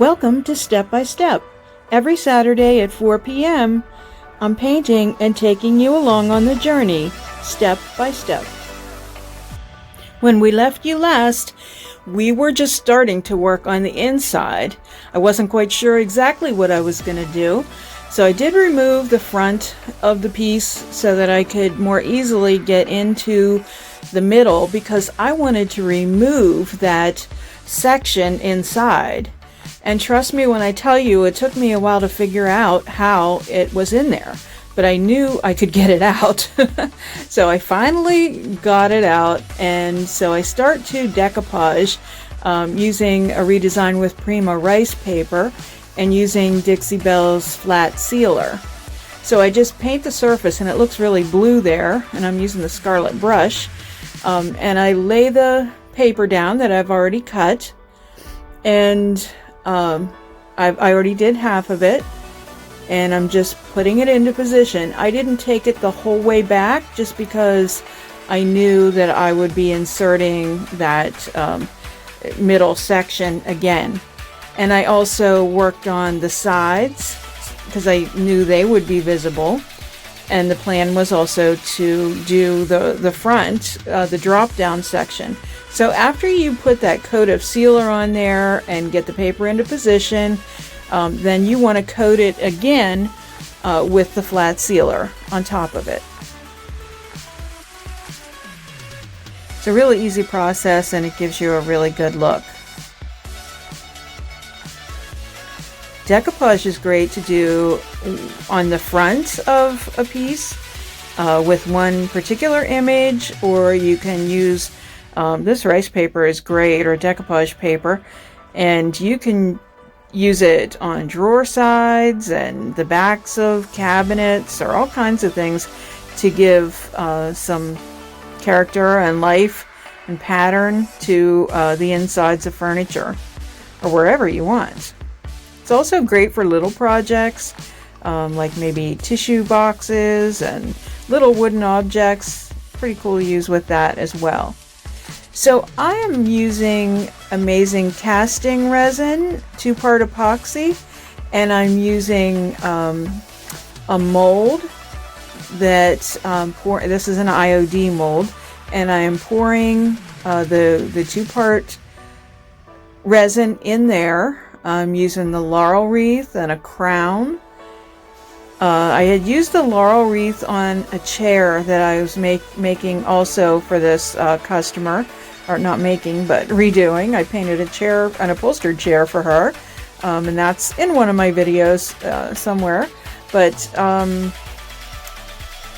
Welcome to Step by Step. Every Saturday at 4 p.m., I'm painting and taking you along on the journey, step by step. When we left you last, we were just starting to work on the inside. I wasn't quite sure exactly what I was going to do, so I did remove the front of the piece so that I could more easily get into the middle, because I wanted to remove that section inside. And trust me when I tell you, it took me a while to figure out how it was in there, but I knew I could get it out. So I finally got it out, and so I start to decoupage using a redesign with Prima rice paper and using Dixie Belle's flat sealer. So I just paint the surface and it looks really blue there, and I'm using the scarlet brush, and I lay the paper down that I've already cut, and I already did half of it, and I'm just putting it into position. I didn't take it the whole way back just because I knew that I would be inserting that middle section again. And I also worked on the sides because I knew they would be visible. And the plan was also to do the front, the drop down section. So after you put that coat of sealer on there and get the paper into position, then you want to coat it again with the flat sealer on top of it. It's a really easy process, and it gives you a really good look. Decoupage is great to do on the front of a piece with one particular image, or you can use this rice paper is great, or decoupage paper, and you can use it on drawer sides and the backs of cabinets or all kinds of things to give some character and life and pattern to the insides of furniture or wherever you want. It's also great for little projects, like maybe tissue boxes and little wooden objects. Pretty cool to use with that as well. So I am using Amazing Casting Resin, 2-part epoxy, and I'm using a mold that, this is an IOD mold, and I am pouring the 2-part resin in there. I'm using the laurel wreath and a crown. I had used the laurel wreath on a chair that I was making also for this customer, or not making, but redoing. I painted a chair, an upholstered chair for her, and that's in one of my videos somewhere. But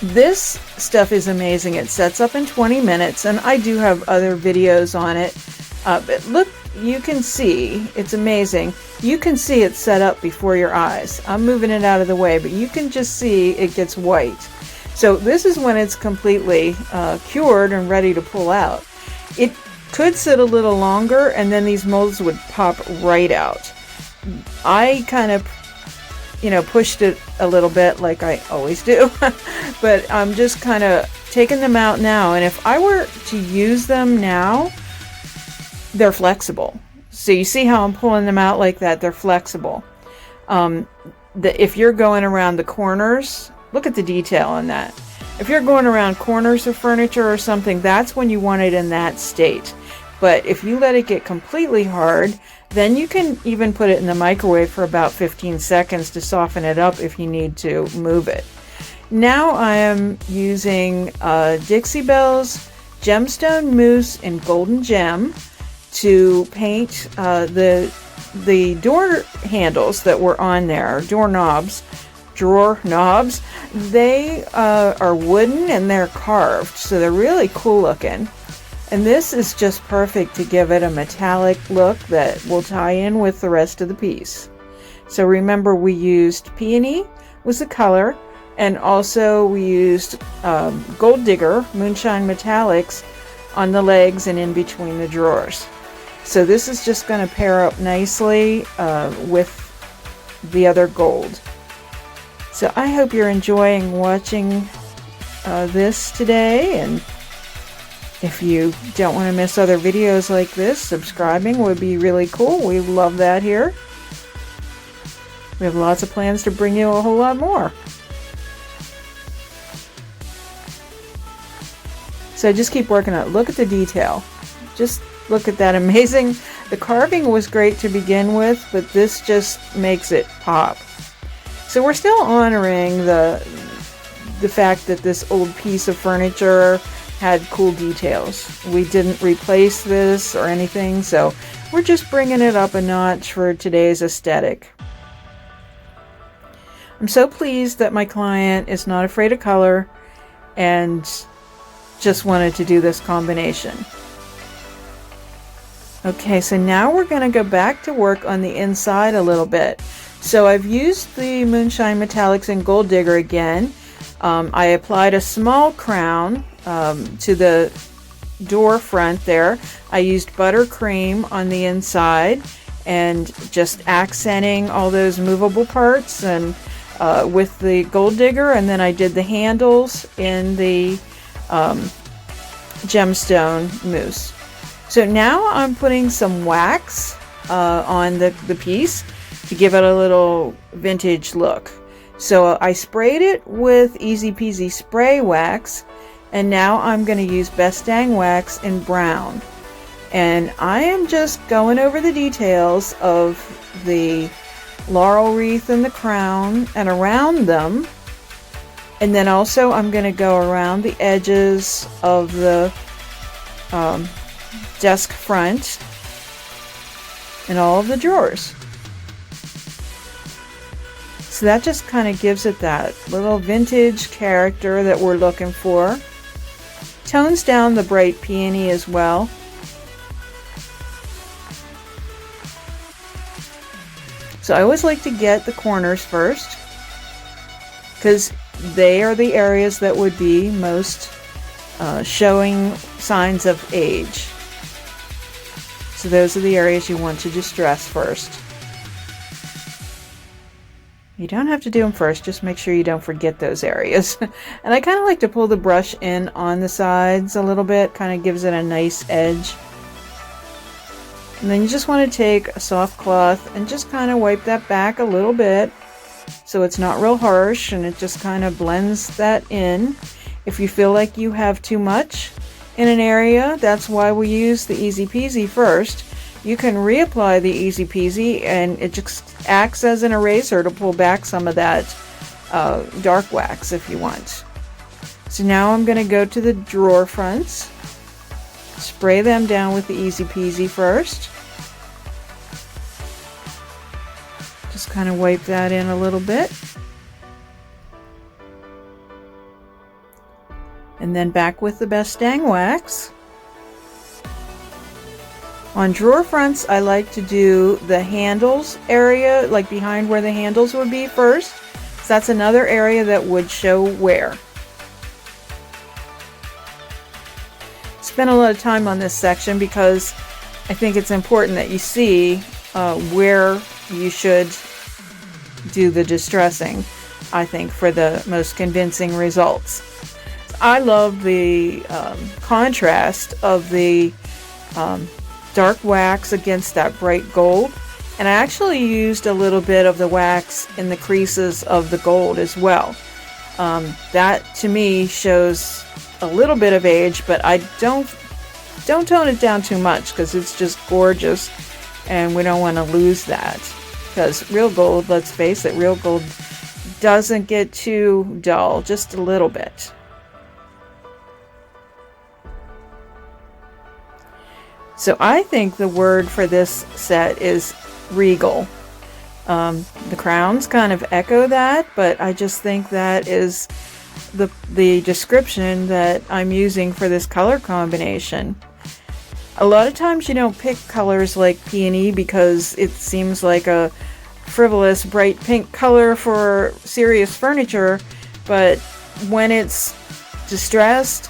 this stuff is amazing. It sets up in 20 minutes, and I do have other videos on it. But look, you can see, it's amazing. You can see it set up before your eyes. I'm moving it out of the way, but you can just see it gets white. So this is when it's completely cured and ready to pull out. It could sit a little longer, and then these molds would pop right out. I kind of, pushed it a little bit like I always do, but I'm just kind of taking them out now. And if I were to use them now, they're flexible. So you see how I'm pulling them out like that? They're flexible. If you're going around the corners, look at the detail on that. If you're going around corners of furniture or something, that's when you want it in that state. But if you let it get completely hard, then you can even put it in the microwave for about 15 seconds to soften it up if you need to move it. Now I am using Dixie Belle's Gemstone Moose in Golden Gem to paint the door handles that were on there, drawer knobs. They are wooden and they're carved, so they're really cool looking. And this is just perfect to give it a metallic look that will tie in with the rest of the piece. So remember, we used Peony was the color, and also we used Gold Digger Moonshine metallics on the legs and in between the drawers. So this is just going to pair up nicely with the other gold. So I hope you're enjoying watching this today, and if you don't want to miss other videos like this, subscribing would be really cool. We love that here. We have lots of plans to bring you a whole lot more. So just keep working on it. Look at the detail. Just look at that amazing. The carving was great to begin with, but this just makes it pop. So we're still honoring the fact that this old piece of furniture had cool details. We didn't replace this or anything, so we're just bringing it up a notch for today's aesthetic. I'm so pleased that my client is not afraid of color and just wanted to do this combination. Okay, so now we're going to go back to work on the inside a little bit. So I've used the Moonshine Metallics and Gold Digger again. I applied a small crown to the door front there. I used Buttercream on the inside and just accenting all those movable parts and with the Gold Digger, and then I did the handles in the Gemstone Moose. So now I'm putting some wax on the piece to give it a little vintage look. So I sprayed it with Easy Peasy spray wax, and now I'm going to use Best Dang wax in brown. And I am just going over the details of the laurel wreath and the crown and around them. And then also I'm going to go around the edges of the desk front and all of the drawers. So that just kind of gives it that little vintage character that we're looking for. Tones down the bright peony as well. So I always like to get the corners first, because they are the areas that would be most showing signs of age. So those are the areas you want to distress first. You don't have to do them first, just make sure you don't forget those areas. And I kind of like to pull the brush in on the sides a little bit, kind of gives it a nice edge. And then you just want to take a soft cloth and just kind of wipe that back a little bit so it's not real harsh, and it just kind of blends that in. If you feel like you have too much in an area, that's why we use the Easy Peasy first. You can reapply the Easy Peasy and it just acts as an eraser to pull back some of that dark wax if you want. So now I'm going to go to the drawer fronts, spray them down with the Easy Peasy first. Just kind of wipe that in a little bit. And then back with the Best Dang wax. On drawer fronts, I like to do the handles area, like behind where the handles would be first. So that's another area that would show wear. Spent a lot of time on this section because I think it's important that you see where you should do the distressing, I think, for the most convincing results. I love the contrast of the dark wax against that bright gold, and I actually used a little bit of the wax in the creases of the gold as well. That to me shows a little bit of age, but I don't tone it down too much because it's just gorgeous and we don't want to lose that, because real gold, let's face it, real gold doesn't get too dull, just a little bit. So I think the word for this set is regal. The crowns kind of echo that, but I just think that is the description that I'm using for this color combination. A lot of times you don't pick colors like Peony because it seems like a frivolous bright pink color for serious furniture, but when it's distressed,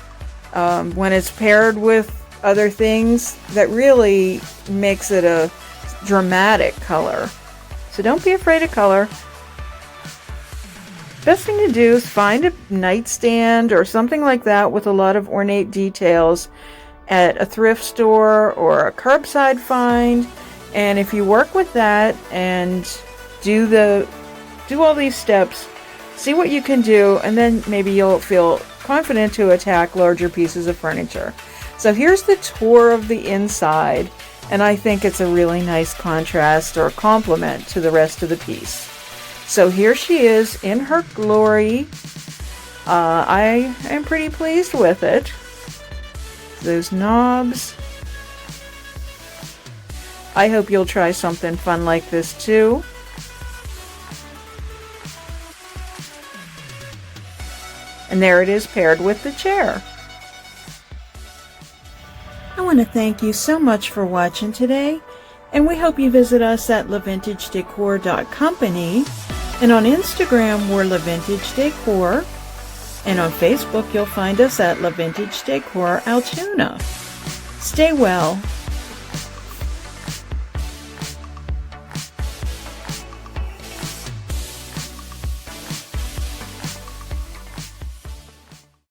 when it's paired with other things, that really makes it a dramatic color. So don't be afraid of color. Best thing to do is find a nightstand or something like that with a lot of ornate details at a thrift store or a curbside find, and if you work with that and do all these steps, see what you can do, and then maybe you'll feel confident to attack larger pieces of furniture. So here's the tour of the inside, and I think it's a really nice contrast or complement to the rest of the piece. So here she is in her glory. I am pretty pleased with it. Those knobs. I hope you'll try something fun like this too. And there it is paired with the chair. I want to thank you so much for watching today, and we hope you visit us at lavintagedecor.company, and on Instagram we're lavintagedecor, and on Facebook you'll find us at lavintagedecor Altoona. Stay well